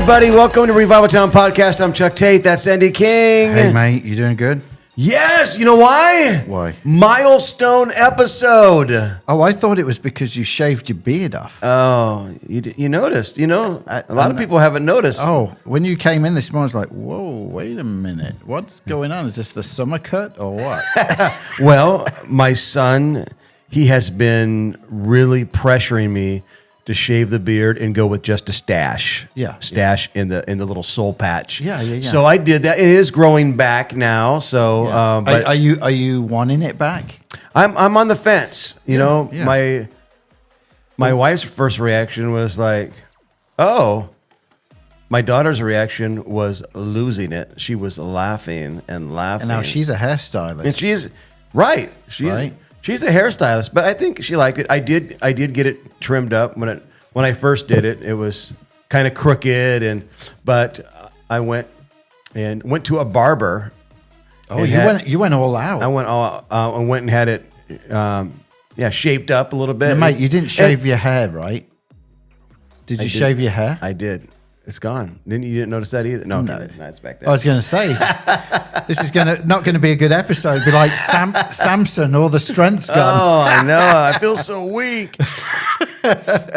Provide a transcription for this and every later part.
everybody. Welcome to Revival Town Podcast. I'm Chuck Tate. That's Andy King. Hey, mate. You doing good? Yes. You know why? Why? Milestone episode. Oh, I thought it was because you shaved your beard off. Oh, you noticed. You know, a lot of people haven't noticed. Oh, when you came in this morning, I was like, whoa, wait a minute. What's going on? Is this the summer cut or what? Well, my son, he has been really pressuring me to shave the beard and go with just a stash. Yeah. Stash in the little soul patch. Yeah. So I did that. It is growing back now. So, Yeah. but Are you wanting it back? I'm on the fence. You know, yeah. my wife's first reaction was like, "Oh." My daughter's reaction was losing it. She was laughing and laughing. And now she's a hairstylist. And she's right. She's a hairstylist, but I think she liked it. I did get it trimmed up when I first did it. It was kind of crooked, but I went to a barber. Oh, you went all out. I went and had it, shaped up a little bit. Now, mate, you didn't shave your hair, right? Did you shave your hair? I did. It's gone. You didn't notice that either? No, it's back there. I was going to say, this is not going to be a good episode. It'd be like Samson, all the strength's gone. Oh, I know. I feel so weak.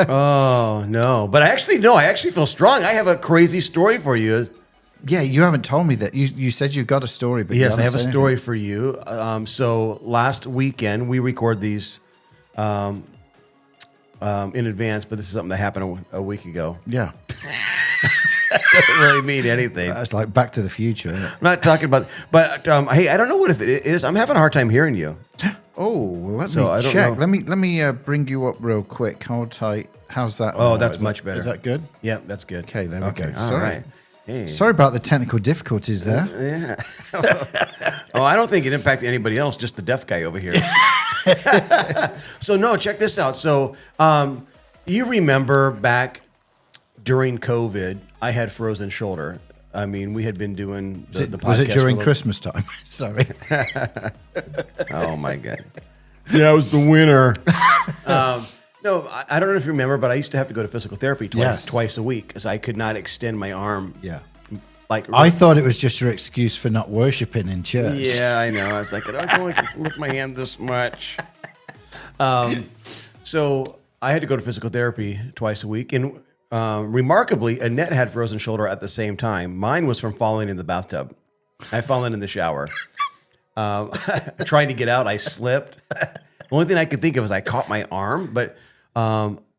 Oh, no. But I actually feel strong. I have a crazy story for you. Yeah, you haven't told me that. You said you've got a story, but yes, I have a story for you. So last weekend, we record these in advance, but this is something that happened a week ago. Yeah. Doesn't really mean anything. It's like Back to the Future, isn't it? I'm not talking about, but hey, I don't know what if it is. I'm having a hard time hearing you. Oh, well, let me check. Let me bring you up real quick. Hold tight. How's that? Oh, that's much better. Is that good? Yeah, that's good. Okay, there we go. All right. Hey. Sorry about the technical difficulties there. Yeah. Oh, I don't think it impacted anybody else, just the deaf guy over here. So, no, check this out. So, you remember back during COVID, I had frozen shoulder. I mean, we had been doing the podcast. Was it during Christmas time? Sorry. Oh, my God. Yeah, it was the winter. No, I don't know if you remember, but I used to have to go to physical therapy twice a week because I could not extend my arm. Yeah. Like I thought it was just your excuse for not worshiping in church. Yeah, I know. I was like, I don't want to lift my hand this much. So I had to go to physical therapy twice a week. And remarkably, Annette had frozen shoulder at the same time. Mine was from falling in the bathtub. I fallen in the shower. Trying to get out, I slipped. The only thing I could think of is I caught my arm, but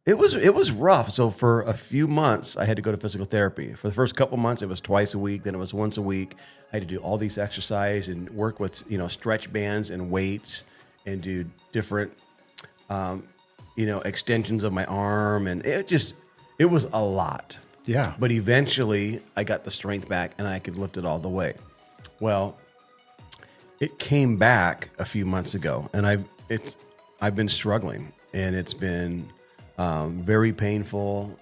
it was rough. So for a few months, I had to go to physical therapy. For the first couple months, it was twice a week. Then it was once a week. I had to do all these exercise and work with stretch bands and weights and do different extensions of my arm, and it was a lot. Yeah. But eventually, I got the strength back, and I could lift it all the way. Well, it came back a few months ago, and I've been struggling, and it's been very painful.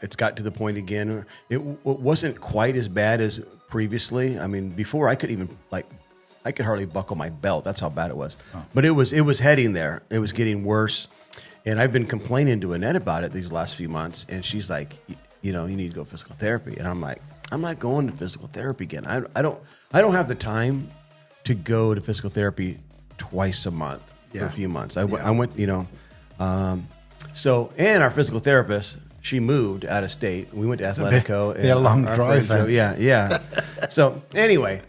It's got to the point again. It wasn't quite as bad as previously. I mean, before I could even I could hardly buckle my belt. That's how bad it was. Oh. But it was heading there. It was getting worse, and I've been complaining to Annette about it these last few months, and she's like, you need to go to physical therapy, and I'm like, I'm not going to physical therapy again. I don't have the time to go to physical therapy twice a month for a few months. I went, so, and our physical therapist, she moved out of state. We went to Atletico. Be a long drive. Yeah. So anyway,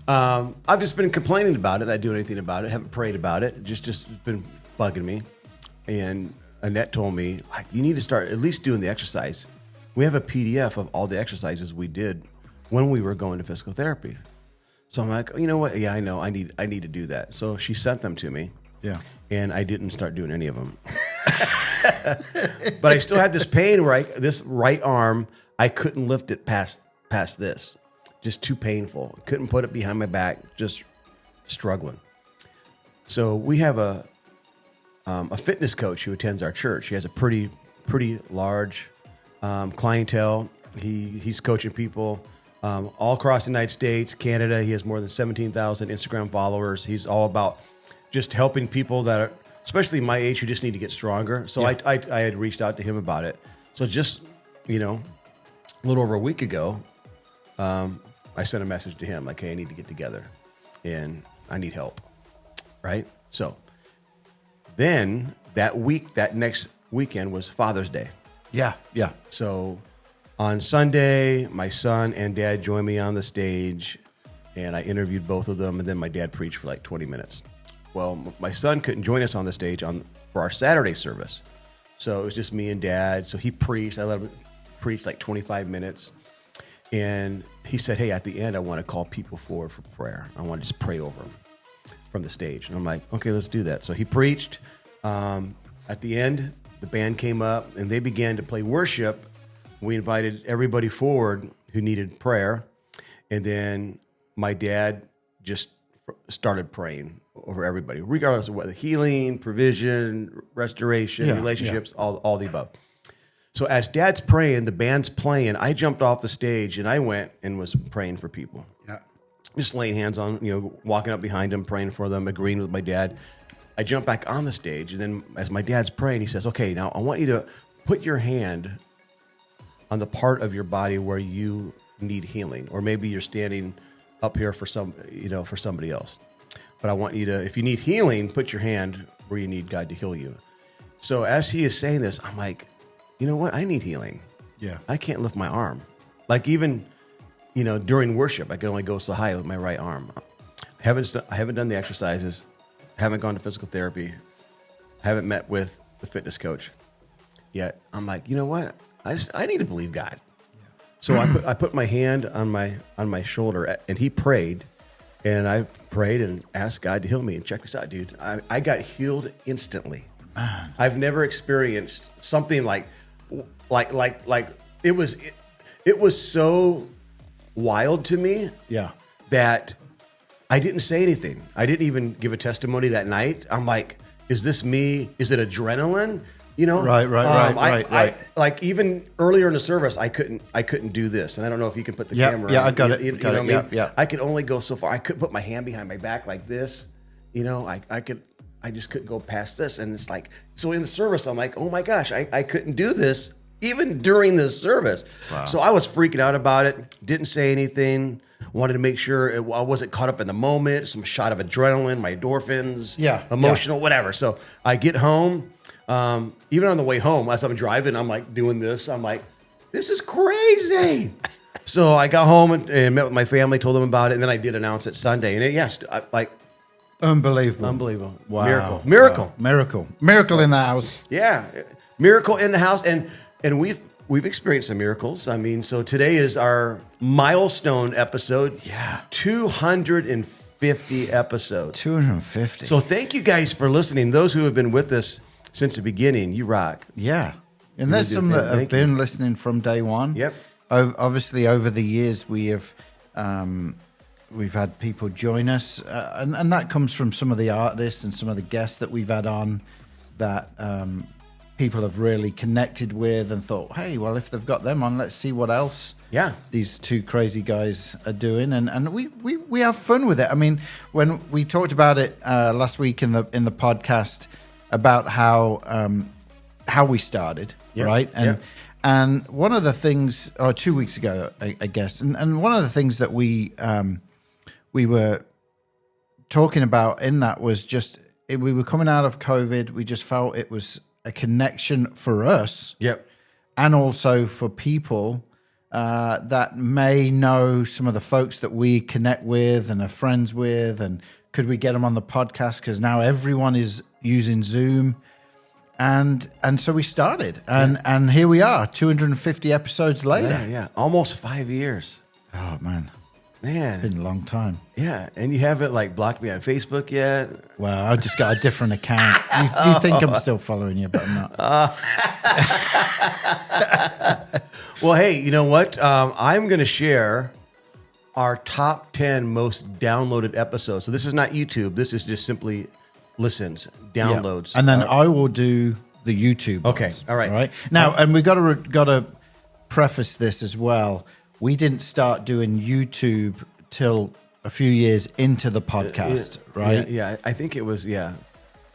I've just been complaining about it. I do anything about it. Haven't prayed about it. Just been bugging me. And Annette told me, you need to start at least doing the exercise. We have a PDF of all the exercises we did when we were going to physical therapy. So I'm like, you know what? Yeah, I know. I need to do that. So she sent them to me. Yeah. And I didn't start doing any of them. But I still had this pain where this right arm, I couldn't lift it past this. Just too painful. Couldn't put it behind my back. Just struggling. So we have a fitness coach who attends our church. He has a pretty large clientele. He's coaching people all across the United States, Canada. He has more than 17,000 Instagram followers. He's all about just helping people that are, especially my age, who just need to get stronger. So I had reached out to him about it. So just, a little over a week ago, I sent a message to him like, hey, I need to get together and I need help. Right? So then that next weekend was Father's Day. Yeah. So on Sunday, my son and dad joined me on the stage and I interviewed both of them. And then my dad preached for like 20 minutes. Well, my son couldn't join us on the stage for our Saturday service. So it was just me and dad. So he preached. I let him preach like 25 minutes. And he said, hey, at the end, I want to call people forward for prayer. I want to just pray over them from the stage. And I'm like, okay, let's do that. So he preached. At the end, the band came up and they began to play worship. We invited everybody forward who needed prayer. And then my dad just started praying over everybody, regardless of whether healing, provision, restoration, relationships, all the above. So as dad's praying, the band's playing, I jumped off the stage and I went and was praying for people. Yeah. Just laying hands on, walking up behind them, praying for them, agreeing with my dad. I jumped back on the stage, and then as my dad's praying, he says, okay, now I want you to put your hand on the part of your body where you need healing, or maybe you're standing up here for for somebody else. But I want you to, if you need healing, put your hand where you need God to heal you. So as he is saying this, I'm like, you know what? I need healing. Yeah. I can't lift my arm. Like even, during worship, I can only go so high with my right arm. I haven't done the exercises. Haven't gone to physical therapy. Haven't met with the fitness coach yet. I'm like, you know what? I need to believe God. Yeah. So I put my hand on my shoulder, and he prayed, and I prayed and asked God to heal me. And check this out, dude. I got healed instantly. Man. I've never experienced something like it was so wild to me. Yeah. That I didn't say anything. I didn't even give a testimony that night. I'm like, is this me? Is it adrenaline? Right. Like even earlier in the service, I couldn't do this, and I don't know if you can put the camera. Yeah, on. I got it. Got it. Yeah. I could only go so far. I couldn't put my hand behind my back like this. I just couldn't go past this, and it's like, so in the service, I'm like, oh my gosh, I couldn't do this even during this service. Wow. So I was freaking out about it. Didn't say anything. Wanted to make sure I wasn't caught up in the moment. Some shot of adrenaline, my endorphins, emotional, whatever. So I get home. Even on the way home, as I'm driving, I'm like doing this. I'm like, this is crazy. So I got home and met with my family, told them about it, and then I did announce it Sunday. And unbelievable. Wow. Miracle in the house. Yeah, miracle in the house, and we've experienced some miracles. I mean, so today is our milestone episode. Yeah, 250 episodes. 250. So thank you guys for listening. Those who have been with us since the beginning, you rock. Yeah, and there's some that have been listening from day one. Yep. Obviously, over the years, we have. We've had people join us, and that comes from some of the artists and some of the guests that we've had on that people have really connected with and thought, hey, well, if they've got them on, let's see what else these two crazy guys are doing. And we have fun with it. I mean, when we talked about it last week in the podcast about how we started, right? And one of the things, or 2 weeks ago, I guess, and one of the things that we were talking about in that was just, we were coming out of COVID. We just felt it was a connection for us. Yep. And also for people that may know some of the folks that we connect with and are friends with. And could we get them on the podcast? Because now everyone is using Zoom. And so we started. And here we are, 250 episodes later. Yeah. Almost 5 years. Oh, man. Man, it's been a long time. Yeah, and you haven't blocked me on Facebook yet. Well, I just got a different account. You think I'm still following you, but I'm not. Well, hey, you know what? I'm going to share our top 10 most downloaded episodes. So this is not YouTube. This is just simply listens, downloads, and then I will do the YouTube. Okay, ones, all right. Now, and we got to preface this as well. We didn't start doing YouTube till a few years into the podcast, right? Yeah, I think it was, a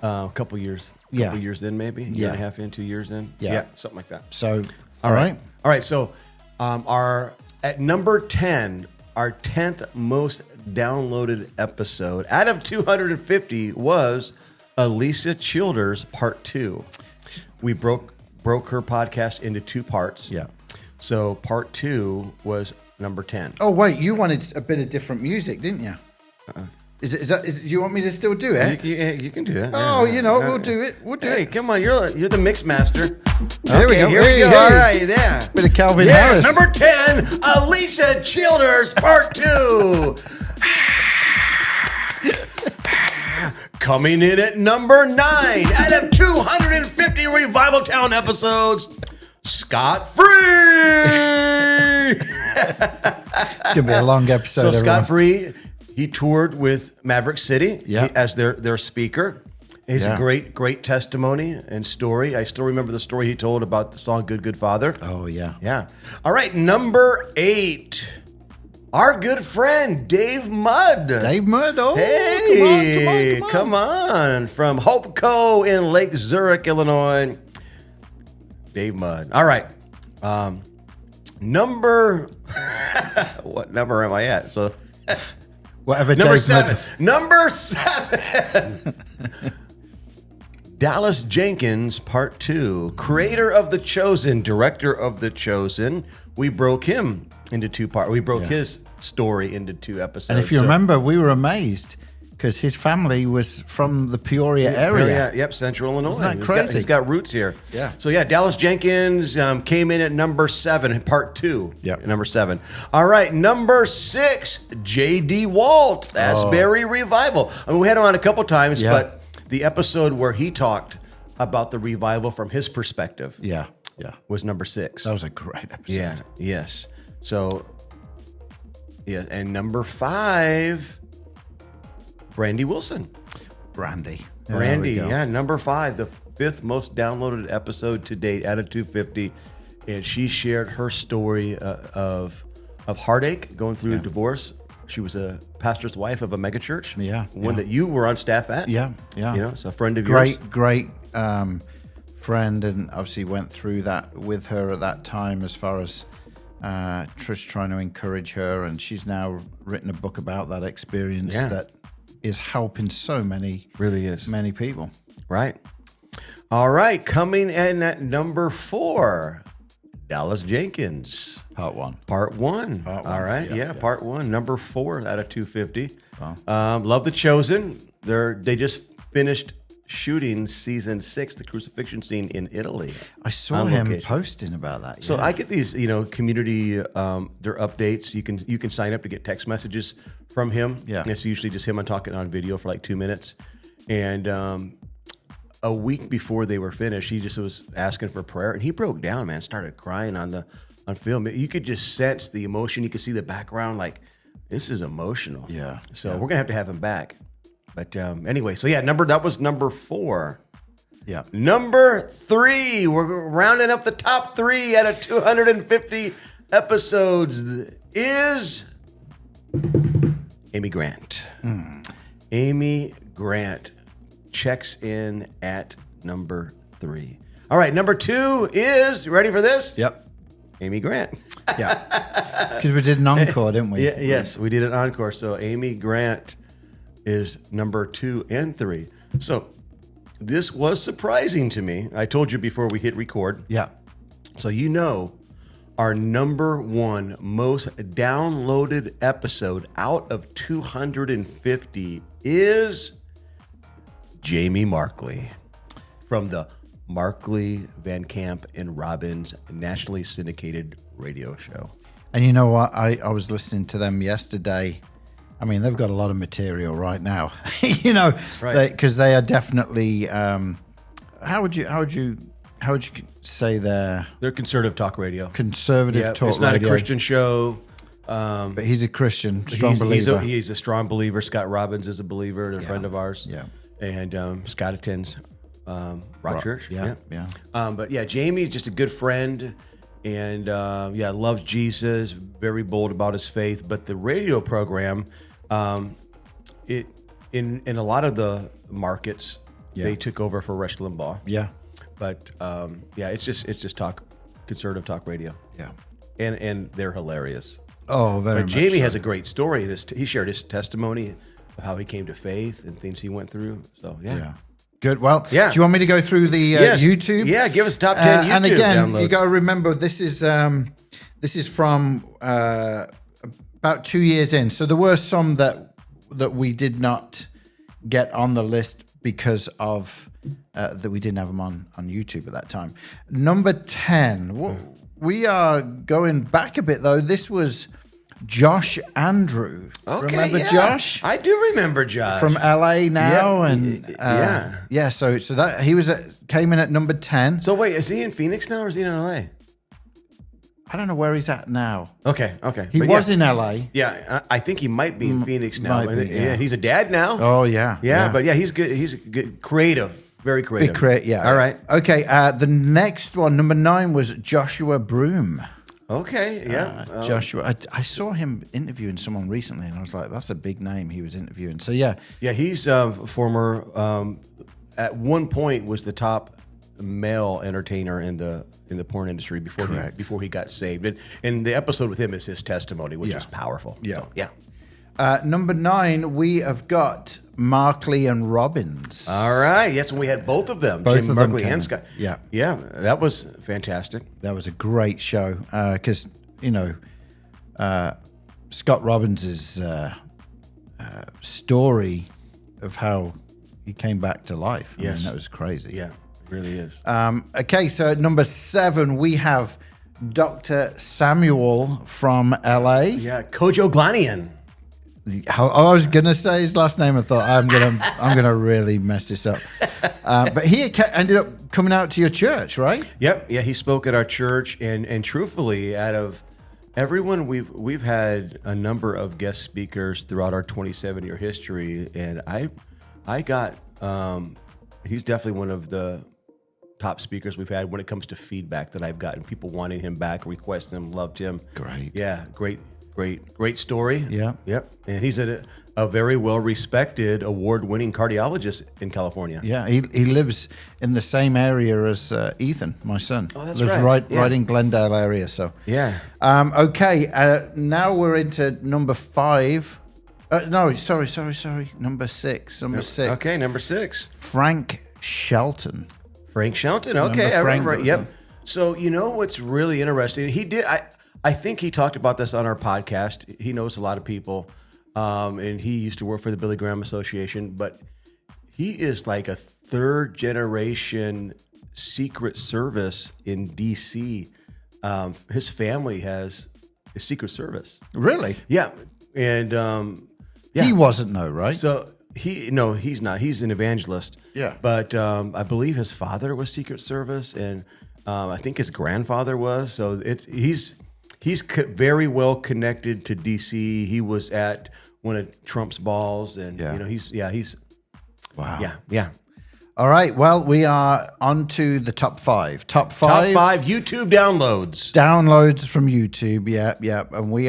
couple years. Years in, maybe. Year and a half in, 2 years in. Yeah. Something like that. So, all right. All right, so Our at number 10, our 10th most downloaded episode out of 250 was Alicia Childers Part 2. We broke her podcast into 2 parts. Yeah. So Part 2 was number 10. Oh wait, you wanted a bit of different music, didn't you? Do you want me to still do it? You can do it. Oh, we'll do it. We'll do Hey, it. come on, you're the mix master. There we go. Here we go. Hey. All right, yeah. Bit of Calvin Harris. Number 10, Alicia Childers Part 2. Coming in at number 9 out of 250 Revival Town episodes, Scott Free. It's gonna be a long episode. So everyone. Scott Free, he toured with Maverick City as their speaker. It's a great testimony and story. I still remember the story he told about the song Good Good Father. Oh, yeah. Yeah. All right, number 8. Our good friend, Dave Mudd. Dave Mudd. Oh, Hey, come on. come on. From Hope Co. in Lake Zurich, Illinois. Dave Mudd. All right. Number... what number am I at? So... Whatever. Number Dave 7. Mudd. Number 7. Dallas Jenkins, Part 2. Creator of The Chosen, director of The Chosen. We broke him into 2 parts. We broke his story into 2 episodes. And if you remember, we were amazed because his family was from the Peoria area. Yep, Central Illinois. Isn't that crazy? He's got roots here. Yeah. So Dallas Jenkins came in at number 7, Part 2. Yep. Number 7. All right, number 6, J.D. Walt, Asbury Revival. I mean, we had him on a couple times, but the episode where he talked about the revival from his perspective, was number 6. That was a great episode. Yeah. Yes. So, and number 5, Brandy Wilson. Brandy, number 5, the 5th most downloaded episode to date out of 250, and she shared her story of heartache going through a divorce. She was a pastor's wife of a megachurch, one that you were on staff at. Yeah. So a friend of yours. Great friend, and obviously went through that with her at that time as far as Trish trying to encourage her, and she's now written a book about that experience that is helping so many, many people. Right. All right, coming in at number 4, Dallas Jenkins. Part 1. All right, Part 1, number 4 out of 250. Wow. Love The Chosen. They just finished shooting season 6, the crucifixion scene in Italy. I saw him posting about that. So I get these, community their updates. You can sign up to get text messages from him. Yeah, it's usually just him talking on video for like 2 minutes. And a week before they were finished, he just was asking for prayer, and he broke down, man, started crying on film. You could just sense the emotion. You could see the background, like this is emotional. Yeah. So we're gonna have him back. But anyway, so that was number 4. Yeah. Number 3, we're rounding up the top 3 out of 250 episodes is Amy Grant. Amy Grant checks in at number 3. All right, number 2 is, you ready for this? Yep. Amy Grant. Yeah. Because we did an encore, didn't we? Yes, we did an encore. So Amy Grant is number 2 and 3. So this was surprising to me. I told you before we hit record. Yeah. So our number 1 most downloaded episode out of 250 is Jamie Markley from the Markley, Van Camp, and Robbins nationally syndicated radio show. And you know what? I was listening to them yesterday. I mean, they've got a lot of material right now, because they are definitely. How would you say they're conservative talk radio? Conservative talk radio. It's not a Christian show. But he's a Christian, strong believer. He's a strong believer. Scott Robbins is a believer, a friend of ours. Yeah. And Scott attends Rock Church. Yeah. But Jamie's just a good friend, and loves Jesus. Very bold about his faith. But the radio program, in a lot of the markets, they took over for Rush Limbaugh. Yeah. But it's just conservative talk radio. Yeah. and they're hilarious. Oh, very But much. Jamie so. has a great story, and he shared his testimony of how he came to faith and things he went through. So Yeah. Good. Well, Yeah. do you want me to go through the Yes. YouTube? Yeah, give us top 10 YouTube And again, downloads. you got to remember this is from about 2 years in. So there were some that we did not get on the list because of that we didn't have them on YouTube at that time. Number 10. We are going back a bit though. This was Josh Andrew. Okay, Remember yeah. Josh? I do remember Josh. From LA now, Yeah, and yeah. So that he came in at number 10. So wait, is he in Phoenix now or is he in LA? I don't know where he's at now. Okay. He But was in LA. Yeah, I think he might be in Phoenix now. might be, And, yeah. he's a dad now. Oh yeah, yeah, but yeah, he's good. He's good, creative, very creative. yeah. All right. Okay. The next one, number 9, was Joshua Broom. Okay. Yeah. Joshua. I saw him interviewing someone recently, and I was like, "That's a big name." He was interviewing. So yeah, Yeah, he's former. At one point, was the top male entertainer in the porn industry before he got saved. And the episode with him is his testimony, which is powerful. Yeah. So, yeah. Number 9, we have got Markley and Robbins. All right. Yes, and we had both of them, Both Jim of them Markley came. and Scott. Yeah. Yeah, that was fantastic. That was a great show because Scott Robbins' story of how he came back to life. I mean, that was crazy. Yeah, it really is. Okay, so at number 7, we have Dr. Samuel from LA. Yeah, Kojo Glanian. I was gonna say his last name. I thought I'm gonna really mess this up. But he ended up coming out to your church, right? Yep. Yeah, he spoke at our church, and truthfully, out of everyone we've had a number of guest speakers throughout our 27-year history, and I got he's definitely one of the top speakers we've had when it comes to feedback that I've gotten. People wanting him back, requesting him, loved him. Great. Yeah, great story. Yeah. Yep. And he's a very well-respected, award-winning cardiologist in California. Yeah, he lives in the same area as Ethan, my son. Oh, that's lives right. right in Glendale area. So Yeah. Okay, now we're into number 5. No, sorry. Number 6. Number 6. Okay, number 6. Frank Shelton. Frank Shelton. Okay, Remember I Frank? remember. Yep. So you know what's really interesting? He did. I think he talked about this on our podcast. He knows a lot of people, and he used to work for the Billy Graham Association. But he is like a 3rd generation Secret Service in D.C. His family has a Secret Service. Really? Yeah, and He wasn't, though, right? so he's not. He's an evangelist. Yeah. But I believe his father was Secret Service, and I think his grandfather was. So he's very well connected to DC. He was at one of Trump's balls, and he's Wow. yeah. All right. Well, we are on to the top 5. Top 5 Top 5 YouTube downloads. downloads from YouTube. Yeah. And we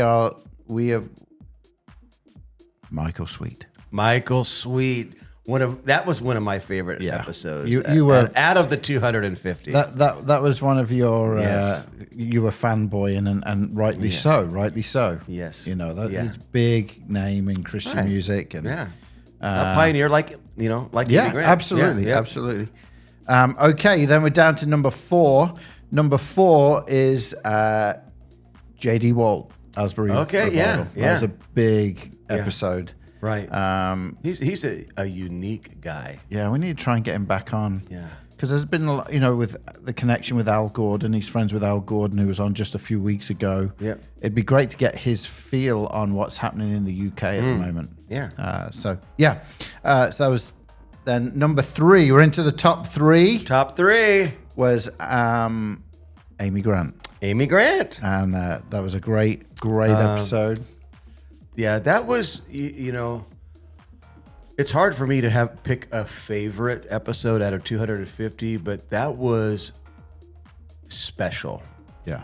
have Michael Sweet. Michael Sweet. That was one of my favorite Yeah. episodes. You were out of the 250. that was one of your Yes. you were fanboying and rightly so. Yes. You know that Yeah. is big name in Christian Right. music and Yeah. A pioneer like Billy yeah, Graham. absolutely, Yeah, yeah. absolutely. Okay, then we're down to number 4. Number 4 is J.D. Walt, Asbury. Okay, Revival. yeah, That yeah. was a big episode. Right. He's a unique guy. Yeah, we need to try and get him back on. Yeah. Because there's been a lot, with the connection with Al Gordon. He's friends with Al Gordon, who was on just a few weeks ago. Yep. It'd be great to get his feel on what's happening in the UK at the moment. Yeah. So that was then number 3. We're into the top 3. Top 3. Was Amy Grant. Amy Grant. And that was a great episode. Yeah, that was, it's hard for me to pick a favorite episode out of 250, but that was special. Yeah.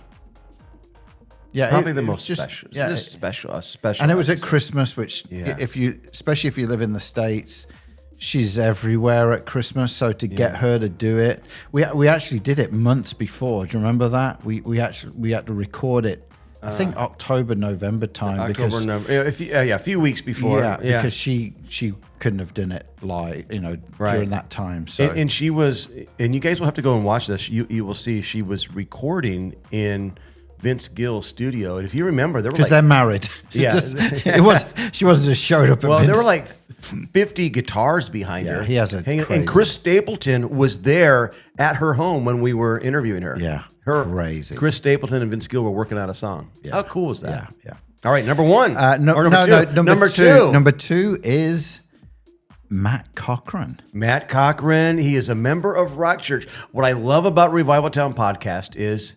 Yeah. Probably the it was most just, special. Yeah. Just special. A special. And it was at episode. Christmas, which especially if you live in the States, she's everywhere at Christmas. So to get her to do it, we actually did it months before. Do you remember that? We had to record it I think October, November time. October, November. A few weeks before. Yeah, because she couldn't have done it live, during that time. So and she was, and you guys will have to go and watch this. You will see she was recording in Vince Gill's studio, and if you remember, there were because they're married. She wasn't just showed up. Well, there were like 50 guitars behind her. He has and Chris Stapleton was there at her home when we were interviewing her. Yeah, crazy. Chris Stapleton and Vince Gill were working out a song. Yeah. How cool is that? Yeah. All right, number one. Number two. Number two is Matt Cochran. Matt Cochran. He is a member of Rock Church. What I love about Revival Town podcast is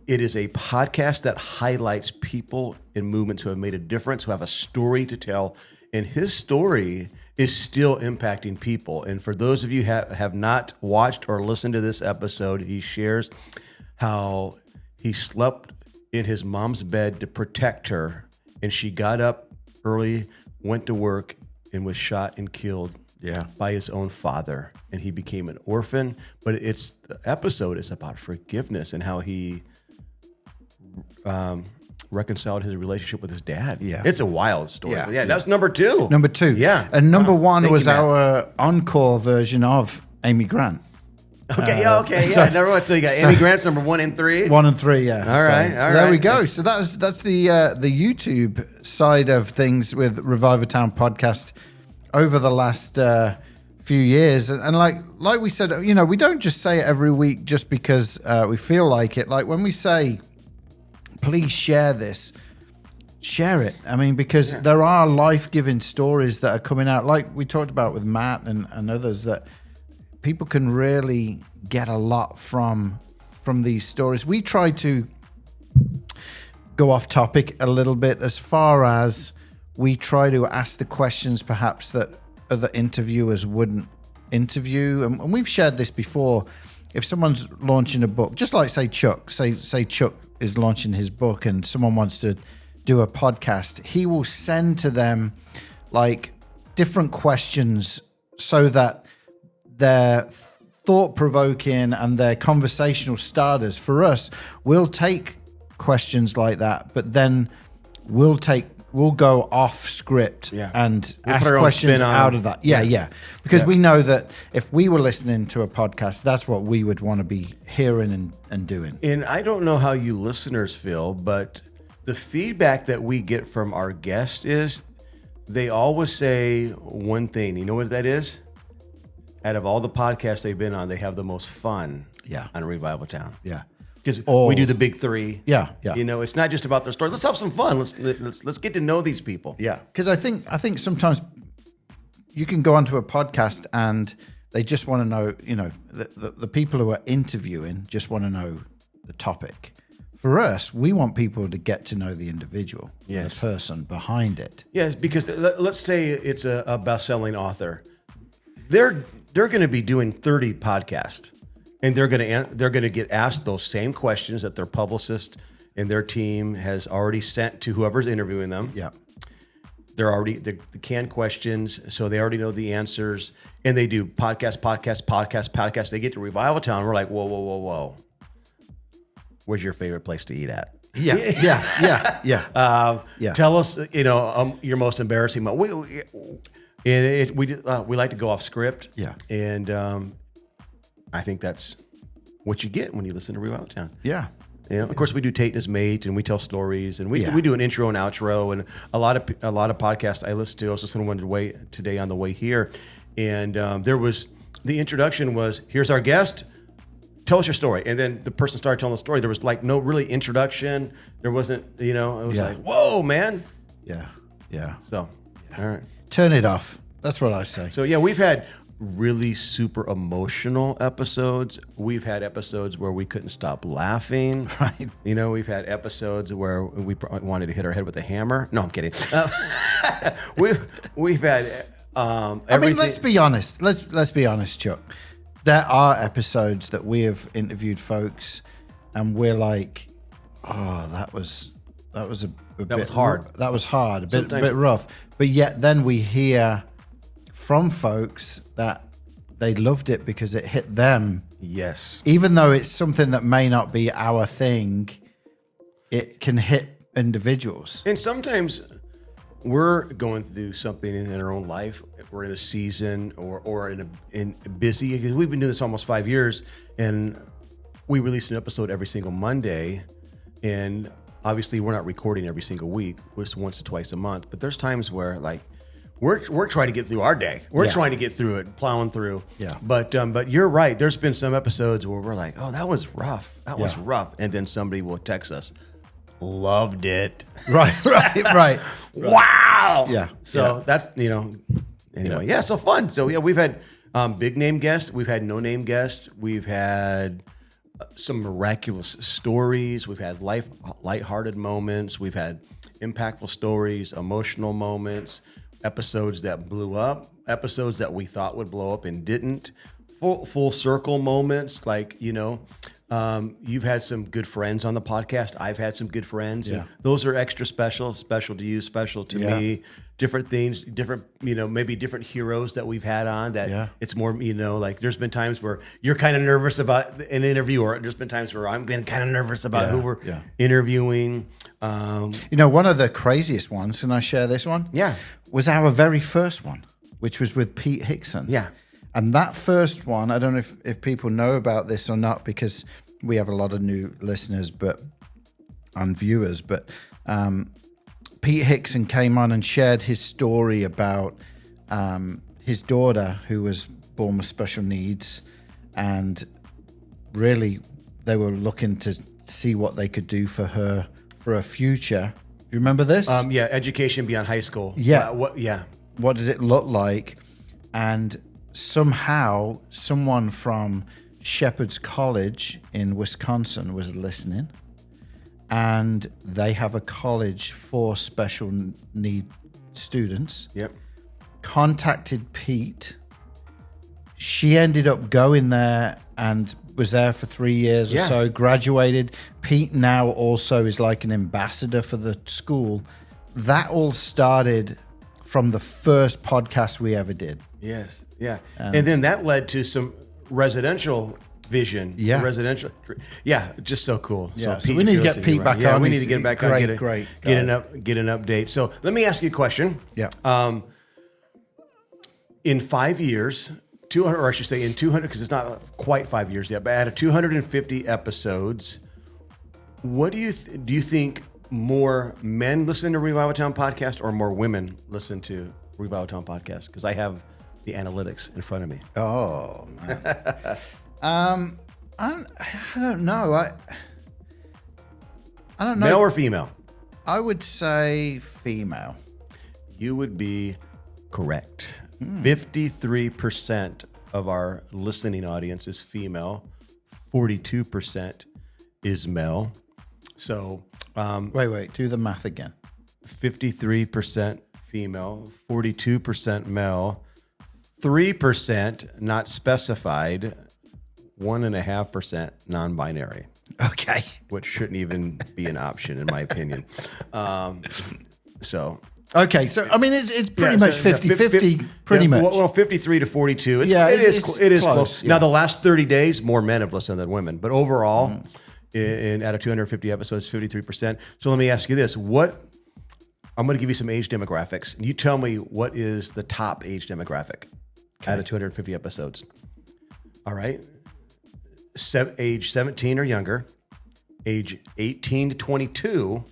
it is a podcast that highlights people and movements who have made a difference, who have a story to tell. And his story is still impacting people. And for those of you who have not watched or listened to this episode, he shares how he slept in his mom's bed to protect her. And she got up early, went to work, and was shot and killed by his own father. And he became an orphan. But the episode is about forgiveness and how he reconciled his relationship with his dad. Yeah. It's a wild story. Yeah, that's number two. Number two. Yeah. And number one was our encore version of Amy Grant. Okay, Number one. So you got Amy Grant's number 1 and 3? 1 and 3, yeah. All right. There we go. So that's the YouTube side of things with Revival Town podcast over the last few years. And like we said, we don't just say it every week just because we feel like it. Like when we say, please share this, share it. I mean, because there are life-giving stories that are coming out, like we talked about with Matt and others, that people can really get a lot from these stories. We try to go off topic a little bit as far as we try to ask the questions perhaps that other interviewers wouldn't interview. And we've shared this before. If someone's launching a book, just like say Chuck is launching his book and someone wants to do a podcast, he will send to them like different questions so that they're thought-provoking and they're conversational starters. For us, we'll take questions like that, but then we'll go off script and ask questions out of that. Yeah. Because we know that if we were listening to a podcast, that's what we would want to be hearing and doing. And I don't know how you listeners feel, but the feedback that we get from our guests is they always say one thing. You know what that is? Out of all the podcasts they've been on, they have the most fun on Revival Town. Yeah. Because we do the big three. Yeah. It's not just about their story. Let's have some fun. Let's get to know these people. Yeah. Because I think sometimes you can go onto a podcast and they just want to know, the people who are interviewing just want to know the topic. For us, we want people to get to know the individual, the person behind it. Yes, because let's say it's a best-selling author. They're going to be doing 30 podcasts. And they're going to get asked those same questions that their publicist and their team has already sent to whoever's interviewing them. Yeah, they're already the canned questions, so they already know the answers. And they do podcast. They get to Revival Town. We're like, whoa. Where's your favorite place to eat at? Yeah. Tell us, your most embarrassing moment. We like to go off script. Yeah, and I think that's what you get when you listen to Revival Town. Yeah. Of course, we do Tate and His Mate, and we tell stories, and we do an intro and outro, and a lot of podcasts I listen to. I was listening to one today on the way here, and there was the introduction was, here's our guest, tell us your story, and then the person started telling the story. There was like no really introduction. There wasn't, it was like, whoa, man. Yeah. So, all right, turn it off. That's what I say. So we've had really super emotional episodes. We've had episodes where we couldn't stop laughing. Right. We've had episodes where we wanted to hit our head with a hammer. No, I'm kidding. We've had everything. I mean, let's be honest. Let's be honest, Chuck. There are episodes that we have interviewed folks, and we're like, "Oh, that was a bit hard. That was hard. A bit rough." But yet, then we hear from folks that they loved it because it hit them. Yes. Even though it's something that may not be our thing, it can hit individuals. And sometimes we're going through something in our own life. We're in a season or in busy, because we've been doing this almost 5 years, and we release an episode every single Monday. And obviously we're not recording every single week, just once or twice a month. But there's times where like we're trying to get through our day. We're trying to get through it, plowing through. Yeah. But you're right. There's been some episodes where we're like, oh, that was rough. That was rough. And then somebody will text us, loved it. Right. Wow. Yeah. So that's, anyway, yeah, so fun. So yeah, we've had big name guests. We've had no name guests. We've had some miraculous stories. We've had lighthearted moments. We've had impactful stories, emotional moments, episodes that blew up, episodes that we thought would blow up and didn't, full circle moments. Like, you've had some good friends on the podcast. I've had some good friends. Yeah. And those are extra special to you, special to me. Different things, different, maybe different heroes that we've had on that it's more, like there's been times where you're kind of nervous about an interview, or there's been times where I've been kind of nervous about who we're interviewing. One of the craziest ones, can I share this one? Yeah. Was our very first one, which was with Pete Hickson. Yeah. And that first one, I don't know if people know about this or not, because we have a lot of new listeners and viewers, but Pete Hickson came on and shared his story about his daughter who was born with special needs, and really they were looking to see what they could do for her for a future. You remember this? Education beyond high school. Yeah. What does it look like? And somehow someone from Shepherd's College in Wisconsin was listening, and they have a college for special need students. Yep. Contacted Pete. She ended up going there and was there for 3 years or so, graduated. Pete now also is like an ambassador for the school. That all started from the first podcast we ever did. Yes. Yeah. And then that led to some residential vision. Yeah. Residential. Yeah. Just so cool. Yeah. So Pete, we need to get Pete back on. Yeah, we need to get back on. Get an update. So let me ask you a question. Yeah. In 5 years, 200, or I should say in 200, because it's not quite 5 years yet, but out of 250 episodes, what do you think more men listen to Revival Town podcast or more women listen to Revival Town podcast? Because I have the analytics in front of me. Oh, man. I don't know. I don't know. Male or female? I would say female. You would be correct. 53% of our listening audience is female. 42% is male. So, wait, do the math again. 53% female, 42% male, 3% not specified, 1.5% non-binary. Okay. Which shouldn't even be an option, in my opinion. Okay, so I mean, it's pretty much 50-50, pretty much. Well, 53 to 42. It is close. Yeah. Now, the last 30 days, more men have listened than women. But overall, out of 250 episodes, 53%. So let me ask you this. I'm going to give you some age demographics. And you tell me what is the top age demographic out of 250 episodes. All right. Age 17 or younger. Age 18 to 22.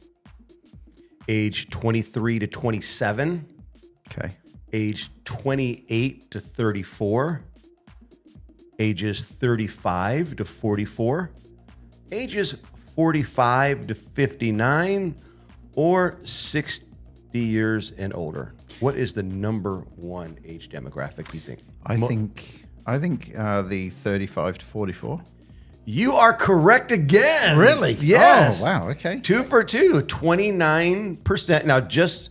Age 23 to 27. Okay. Age 28 to 34. Ages 35 to 44. Ages 45 to 59, or 60 years and older. What is the number one age demographic, you think? I think the 35 to 44. You are correct again. Really? Yes. Oh, wow. Okay. 2 for 2, 29%. Now, just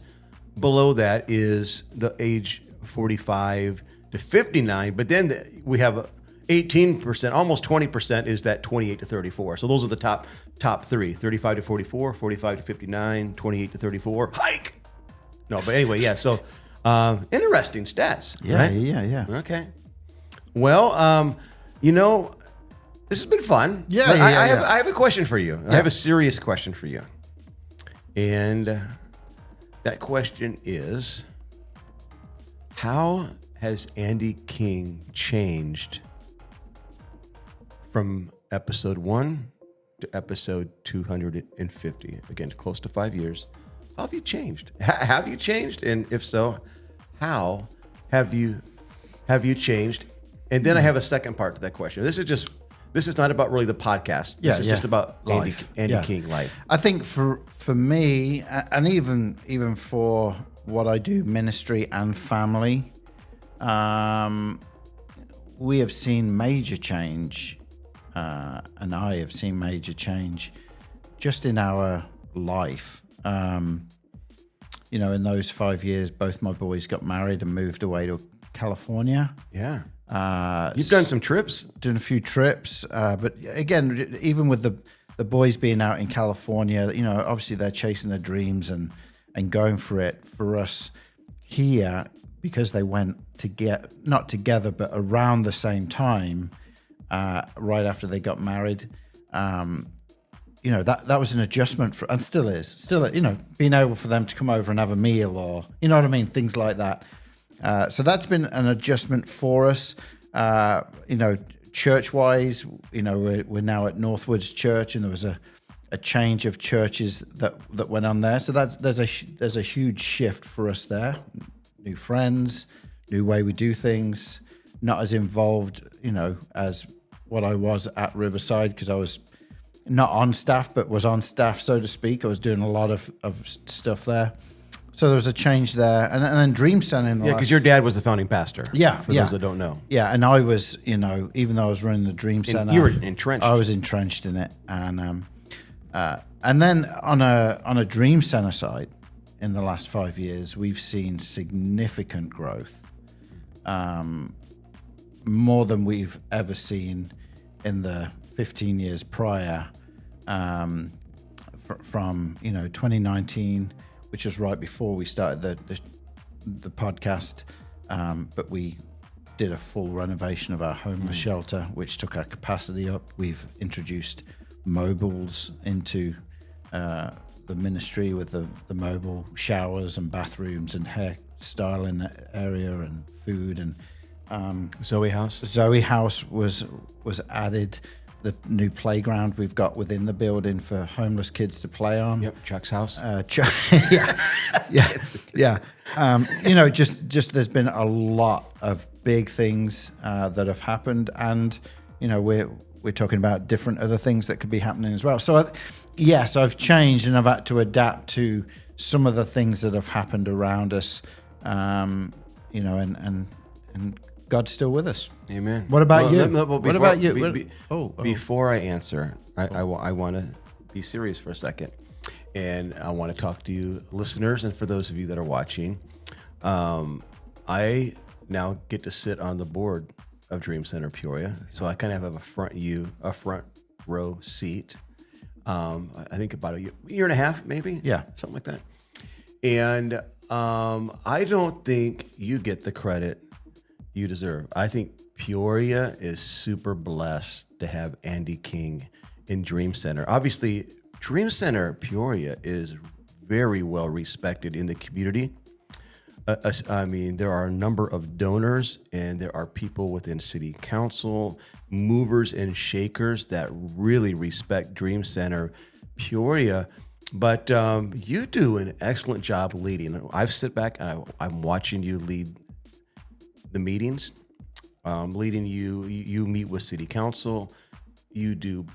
below that is the age 45 to 59, but then we have 18%, almost 20% is that 28 to 34. So those are the top three: 35 to 44, 45 to 59, 28 to 34. Hike. No, but anyway, yeah. So interesting stats. Yeah, right? yeah. Okay. Well, this has been fun. Yeah, but yeah, I have a question for you. I have a serious question for you. And that question is, how has Andy King changed from episode 1 to episode 250? Again, close to 5 years. How have you changed? Have you changed? And if so, how have you changed? And then I have a second part to that question. This is not about really the podcast. This is just about Andy King life. I think for me, and even for what I do, ministry and family, we have seen major change, and I have seen major change just in our life. In those 5 years, both my boys got married and moved away to California. Yeah. You've done some trips? Doing a few trips. But again, even with the boys being out in California, obviously they're chasing their dreams and going for it. For us here, because they went not together, but around the same time, right after they got married, that was an adjustment for, and still is, being able for them to come over and have a meal, or, you know what I mean? Things like that. So that's been an adjustment for us. Church-wise, we're now at Northwoods Church, and there was a change of churches that went on there. So there's a huge shift for us there. New friends, new way we do things, not as involved, as what I was at Riverside, because I was not on staff, but was on staff, so to speak. I was doing a lot of stuff there. So there was a change there. And then Dream Center in the because your dad was the founding pastor. Yeah. For those that don't know. Yeah, and I was, even though I was running the Dream Center. You were entrenched. I was entrenched in it. And then on a Dream Center side, in the last 5 years, we've seen significant growth. More than we've ever seen in the 15 years prior, from 2019, which was right before we started the podcast, but we did a full renovation of our homeless shelter, which took our capacity up. We've introduced mobiles into the ministry with the mobile showers and bathrooms and hairstyling area and food, and Zoe House. Zoe House was added. The new playground we've got within the building for homeless kids to play on. Yep, Chuck's house. Yeah. Just there's been a lot of big things that have happened, and we're talking about different other things that could be happening as well. So yes, I've changed, and I've had to adapt to some of the things that have happened around us. And God's still with us. Amen. What about you? What about you? Before I answer, I want to be serious for a second. And I want to talk to you, listeners, and for those of you that are watching. I now get to sit on the board of Dream Center Peoria. So I kind of have a front row seat. I think about a year and a half, maybe? Yeah. Something like that. And I don't think you get the credit you deserve. I think Peoria is super blessed to have Andy King in Dream Center. Obviously, Dream Center Peoria is very well respected in the community. There are a number of donors, and there are people within city council, movers and shakers that really respect Dream Center Peoria. But you do an excellent job leading. I've sit back and I'm watching you lead the meetings, leading you meet with city council, you do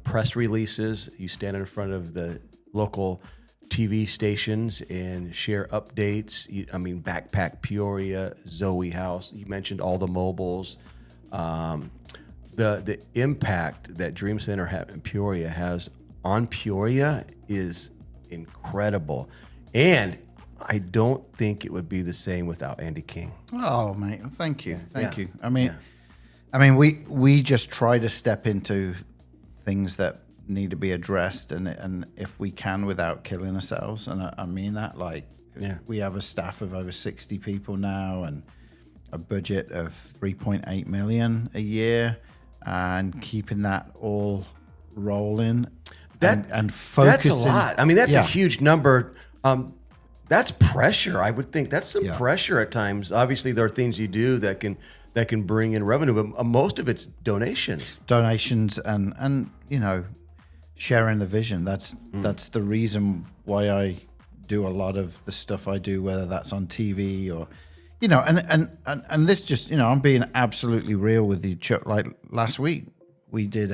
press releases, you stand in front of the local TV stations and share updates. Backpack Peoria, Zoe House, you mentioned all the mobiles. The impact that Dream Center in Peoria has on Peoria is incredible. And I don't think it would be the same without Andy King. Oh, mate, thank you. Thank you. We just try to step into things that need to be addressed, and if we can, without killing ourselves. And I mean that, we have a staff of over 60 people now, and a budget of 3.8 million a year, and keeping that all rolling. and focusing. That's a lot. I mean, that's Yeah. a huge number. That's pressure. I would think that's some Yeah. pressure at times. Obviously, there are things you do that can bring in revenue, but most of it's donations. Donations and sharing the vision. That's the reason why I do a lot of the stuff I do, whether that's on TV or and this just I'm being absolutely real with you, Chuck. Like last week we did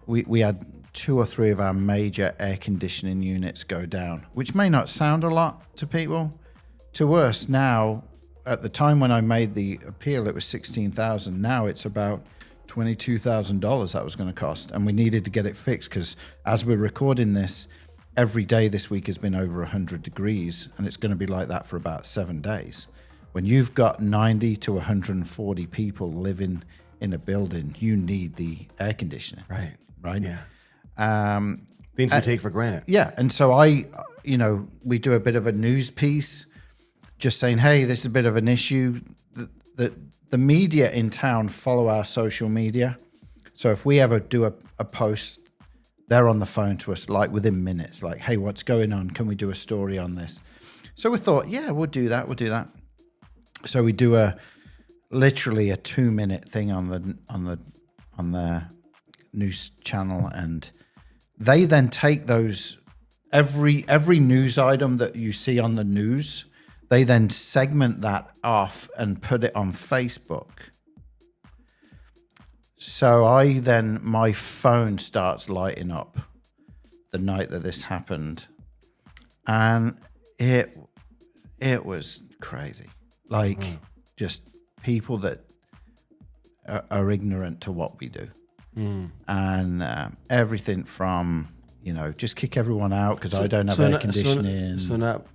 we had 2 or 3 of our major air conditioning units go down, which may not sound a lot to people. To us now, at the time when I made the appeal, it was $16,000. Now it's about $22,000 that was going to cost, and we needed to get it fixed because as we're recording this, every day this week has been over 100 degrees, and it's going to be like that for about 7 days. When you've got 90 to 140 people living in a building, you need the air conditioning. Right. Yeah. Things we take for granted. Yeah. And so we do a bit of a news piece just saying, hey, this is a bit of an issue. The media in town follow our social media. So if we ever do a post, they're on the phone to us like within minutes, like, hey, what's going on? Can we do a story on this? So we thought, yeah, we'll do that. So we do literally a 2-minute thing on the news channel, and they then take those every news item that you see on the news, they then segment that off and put it on Facebook. So my phone starts lighting up the night that this happened, and it was crazy. Like just people that are ignorant to what we do. And everything from just kick everyone out because I don't have air conditioning. So not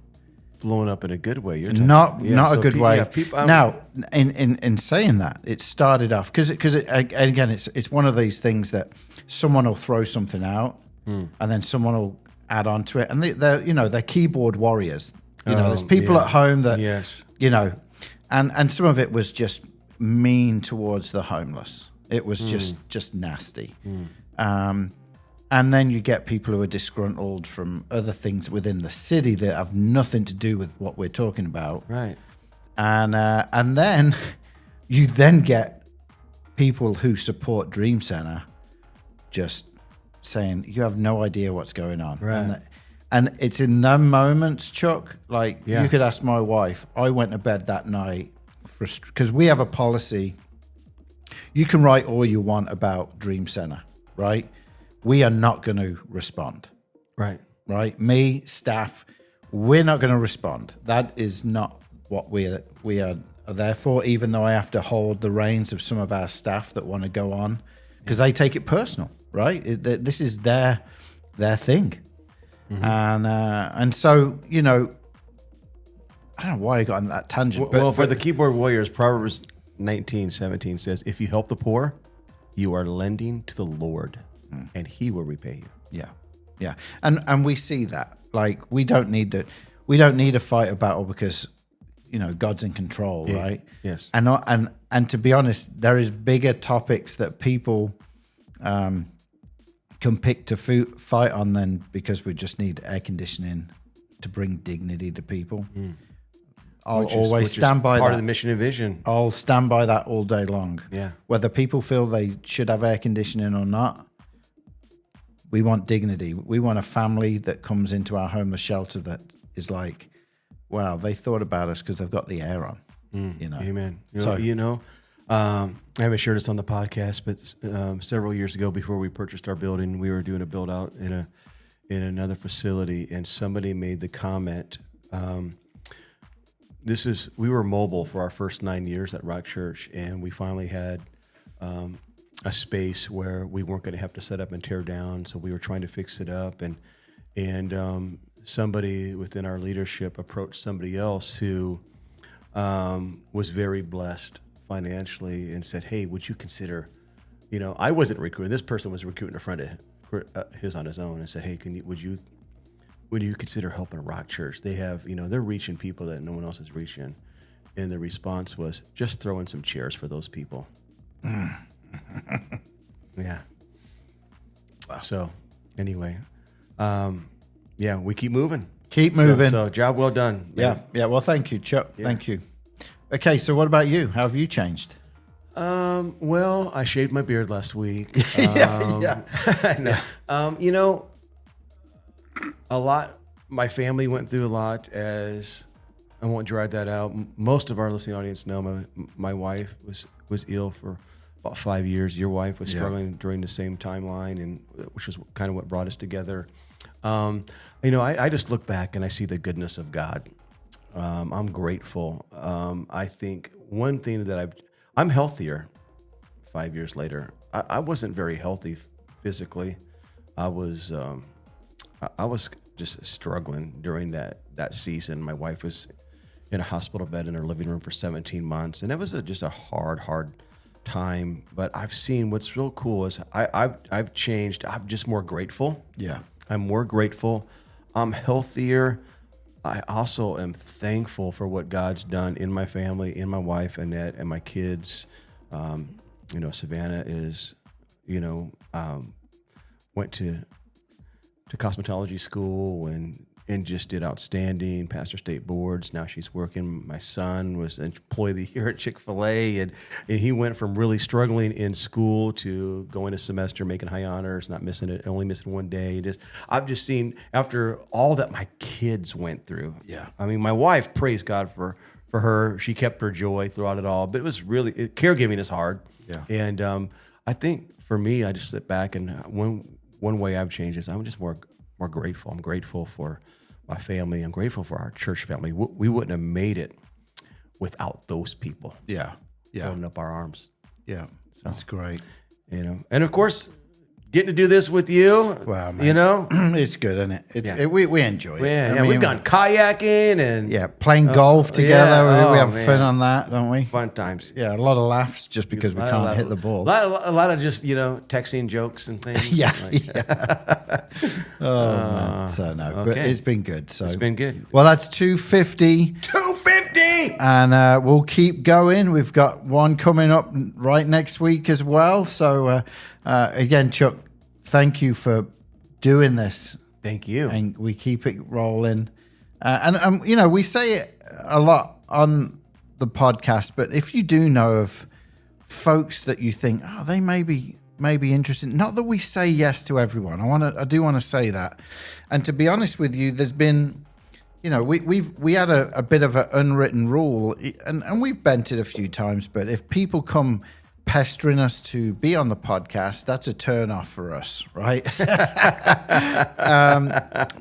blowing up in a good way. You're not a good way. People, now, in saying that, it started off because again, it's one of these things that someone will throw something out and then someone will add on to it, and they're keyboard warriors. There's people at home that and some of it was just mean towards the homeless. It was just nasty. And then you get people who are disgruntled from other things within the city that have nothing to do with what we're talking about. Right. And then you then get people who support Dream Center just saying, you have no idea what's going on. Right. And it's in them moments, Chuck, like Yeah. you could ask my wife. I went to bed that night because we have a policy. You can write all you want about Dream Center, right? We are not going to respond. Right? Me, staff, we're not going to respond. That is not what we are there for, even though I have to hold the reins of some of our staff that want to go on because they take it personal, right? This is their thing. And so, I don't know why I got on that tangent. Well, for the keyboard warriors, Proverbs 19:17 says, if you help the poor, you are lending to the Lord, and he will repay you. Yeah. And we see that. Like we don't need to fight a battle because God's in control, right? Yes. And to be honest, there is bigger topics that people can pick to fight on than because we just need air conditioning to bring dignity to people. I'll always stand by that. Part of the mission and vision. I'll stand by that all day long. Yeah. Whether people feel they should have air conditioning or not, we want dignity. We want a family that comes into our homeless shelter that is like, wow, they thought about us because they've got the air on. Amen. I haven't shared this on the podcast, but several years ago, before we purchased our building, we were doing a build out in another facility, and somebody made the comment. We were mobile for our first 9 years at Rock Church, and we finally had a space where we weren't going to have to set up and tear down. So we were trying to fix it up, and somebody within our leadership approached somebody else who was very blessed financially and said, hey, would you consider, I wasn't recruiting. This person was recruiting a friend of his on his own, and said, hey, would you consider helping Rock Church? They have, they're reaching people that no one else is reaching. And the response was, just throw in some chairs for those people. Yeah. Yeah. So anyway, we keep moving. Keep moving. So job well done. Man. Yeah. Well, thank you, Chuck. Yeah. Thank you. Okay, so what about you? How have you changed? Well, I shaved my beard last week. A lot. My family went through a lot. As I won't drag that out. Most of our listening audience know my wife was ill for about 5 years. Your wife was struggling during the same timeline, and which was kind of what brought us together. I just look back and I see the goodness of God. I'm grateful. I think one thing that I'm healthier 5 years later. I wasn't very healthy physically. I was just struggling during that season. My wife was in a hospital bed in her living room for 17 months, and it was just a hard time. But I've seen what's real cool is I've changed. I'm just more grateful. Yeah, I'm more grateful. I'm healthier. I also am thankful for what God's done in my family, in my wife, Annette, and my kids. Savannah is, went to cosmetology school and just did outstanding, passed her state boards. Now she's working. My son was an employee of the year at Chick-fil-A, and he went from really struggling in school to going a semester, making high honors, not missing it, only missing one day. I've just seen, after all that my kids went through. Yeah. I mean, my wife, praise God for her. She kept her joy throughout it all, but it was really, caregiving is hard. Yeah. And I think for me, I just sit back, and one way I've changed is I'm just more grateful. I'm grateful for my family. I'm grateful for our church family. We wouldn't have made it without those people. Yeah. Holding up our arms. Yeah. That's great. And of course, getting to do this with you. Wow, man. It's good, isn't it? We enjoy it. We've gone kayaking and playing golf together. We have fun man. on that, don't we? Fun times. Yeah, a lot of laughs just because we can't hit the ball. A lot of just texting jokes and things. Yeah. Man. So no, but it's been good. So it's been good. Well, that's 250. 250. And we'll keep going. We've got one coming up right next week as well. So again, Chuck, thank you for doing this. Thank you. And we keep it rolling. And we say it a lot on the podcast, but if you do know of folks that you think, they may be interested, not that we say yes to everyone. I do want to say that. And to be honest with you, there's been, we had a bit of an unwritten rule, and we've bent it a few times, but if people come pestering us to be on the podcast, that's a turn off for us, right?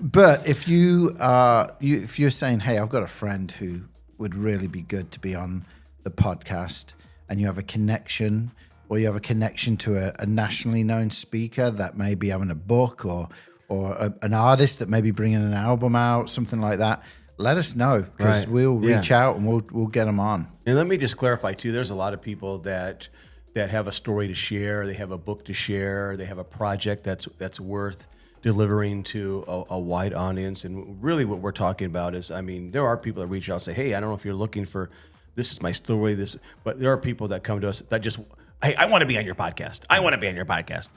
But if you're saying, hey, I've got a friend who would really be good to be on the podcast, and you have a connection, or you have a connection to a nationally known speaker that may be having a book, or an artist that may be bringing an album out, something like that, let us know, because we'll reach out and we'll get them on. And let me just clarify too, there's a lot of people that have a story to share, they have a book to share, they have a project that's worth delivering to a wide audience. And really what we're talking about is, there are people that reach out and say, hey, I don't know if you're looking for, this is my story, but there are people that come to us that just, hey, I want to be on your podcast. I want to be on your podcast.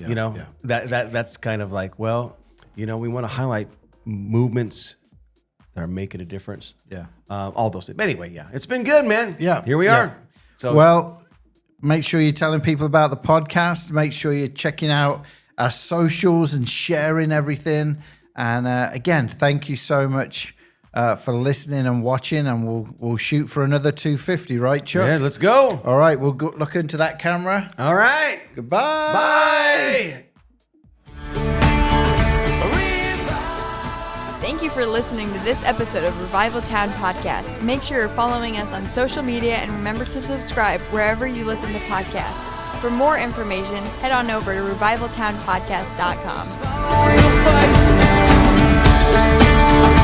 That's kind of like, well, we want to highlight movements that are making a difference. Yeah. All those things. But anyway, it's been good, man. Yeah. Here we are. So, well, make sure you're telling people about the podcast. Make sure you're checking out our socials and sharing everything. And again, thank you so much for listening and watching. And we'll shoot for another 250, right, Chuck? Yeah, let's go. All right, we'll go look into that camera. All right. Goodbye. Bye. Thank you for listening to this episode of Revival Town Podcast. Make sure you're following us on social media and remember to subscribe wherever you listen to podcasts. For more information, head on over to revivaltownpodcast.com.